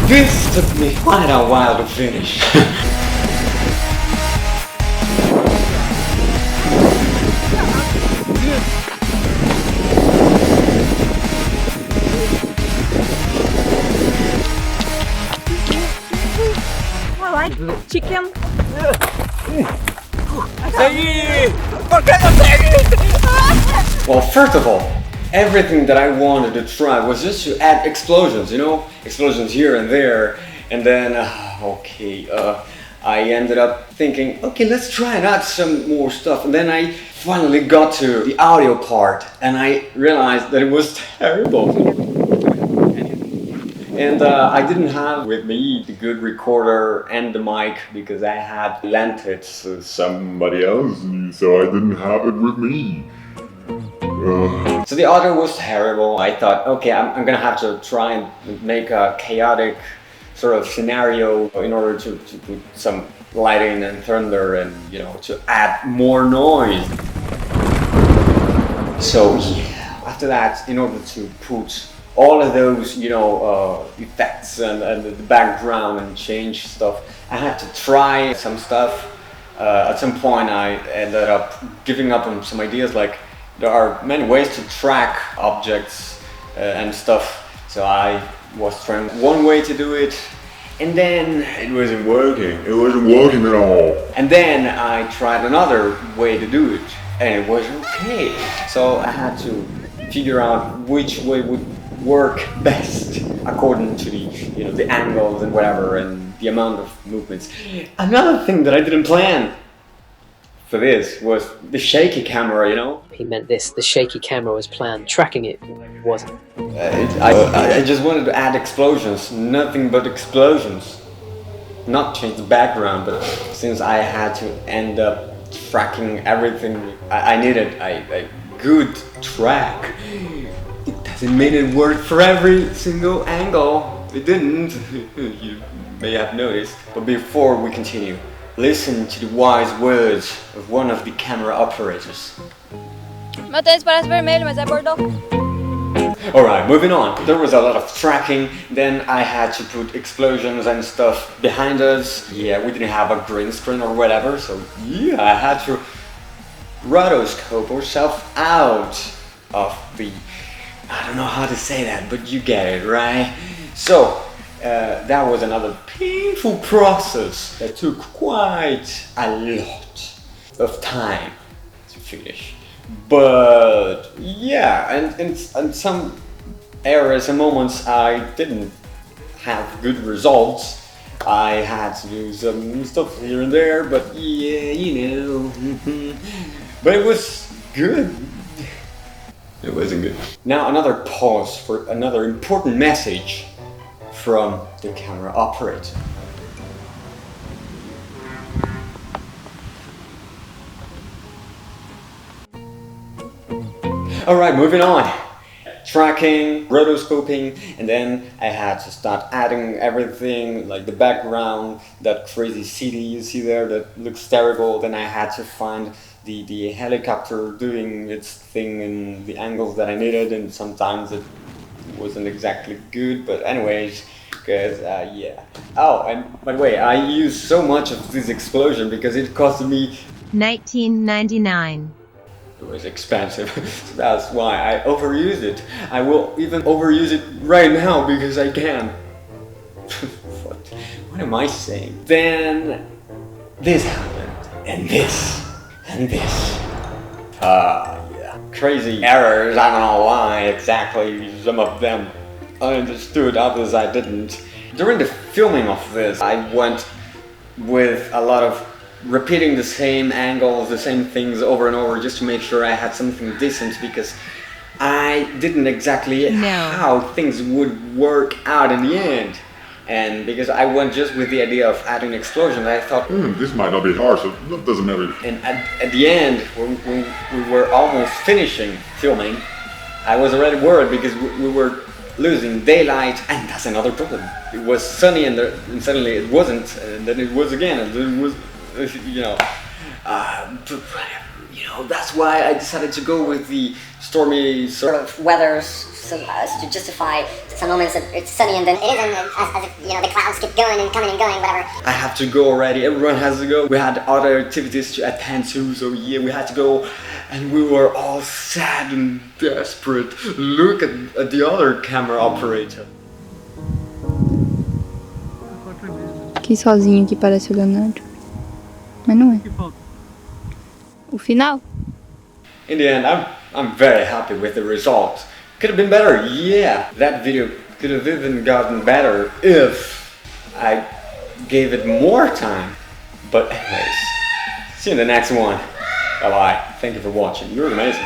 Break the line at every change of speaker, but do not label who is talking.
This took me quite a while to finish.
I like chicken.
Well, first of all, everything that I wanted to try was just to add explosions, you know? Explosions here and there. And then, I ended up thinking, okay, let's try and add some more stuff. And then I finally got to the audio part and I realized that it was terrible. And I didn't have with me the good recorder and the mic because I had lent it to somebody else, so I didn't have it with me. So the audio was terrible. I thought, okay, I'm gonna have to try and make a chaotic sort of scenario in order to put some lighting and thunder and, you know, to add more noise. So yeah, after that, in order to put all of those, you know, effects and the background and change stuff, I had to try some stuff. At some point I ended up giving up on some ideas, like there are many ways to track objects and stuff. So I was trying one way to do it, and then it wasn't working. It wasn't working at all. And then I tried another way to do it, and it was okay. So I had to figure out which way would work best according to the, you know, the angles and whatever and the amount of movements. Another thing that I didn't plan for this was the shaky camera, you know?
He meant this, the shaky camera was planned, tracking it wasn't.
I just wanted to add explosions, nothing but explosions. Not change the background, but since I had to end up tracking everything, I needed a good track. It doesn't mean it worked for every single angle. It didn't. You may have noticed. But before we continue, listen to the wise words of one of the camera operators. Alright, moving on. There was a lot of tracking, then I had to put explosions and stuff behind us. Yeah, we didn't have a green screen or whatever, so yeah, I had to rotoscope ourselves out of the... I don't know how to say that, but you get it, right? So, that was another painful process that took quite a lot of time to finish. But yeah, and in some areas and moments I didn't have good results. I had to do some stuff here and there, but yeah, you know. But it was good. It wasn't good. Now another pause for another important message from the camera operator. Alright, moving on. Tracking, rotoscoping, and then I had to start adding everything, like the background, that crazy city you see there that looks terrible. Then I had to find the helicopter doing its thing in the angles that I needed, and sometimes it wasn't exactly good, but anyways, because yeah. Oh, and by the way, I used so much of this explosion because it cost me
$19.99.
It was expensive, so that's why I overused it. I will even overuse it right now because I can. What am I saying? Then this happened, and this, and this. Yeah. Crazy errors, I don't know why exactly. Some of them I understood, others I didn't. During the filming of this, I went with a lot of repeating the same angles, the same things over and over just to make sure I had something decent, because I didn't exactly know how things would work out in the end. And because I went just with the idea of adding explosions, I thought,
this might not be hard, so that doesn't matter.
And at the end, when we were almost finishing filming, I was already worried because we were losing daylight, and that's another problem. It was sunny and suddenly it wasn't, and then it was again, and then it was, you know, you know, that's why I decided to go with the stormy
sort of weather to justify some moments that it's sunny and then it isn't, as if, you know, the clouds keep going and coming and going, whatever.
I have to go already, everyone has to go. We had other activities to attend to, so yeah, we had to go, and we were all sad and desperate. Look at the other camera operator.
Aqui sozinho que parece o Leonardo. Mas não é. O final?
In the end, I'm very happy with the result. Could have been better, yeah. That video could have even gotten better if I gave it more time. But anyways, see you in the next one. Bye bye. Thank you for watching. You're amazing.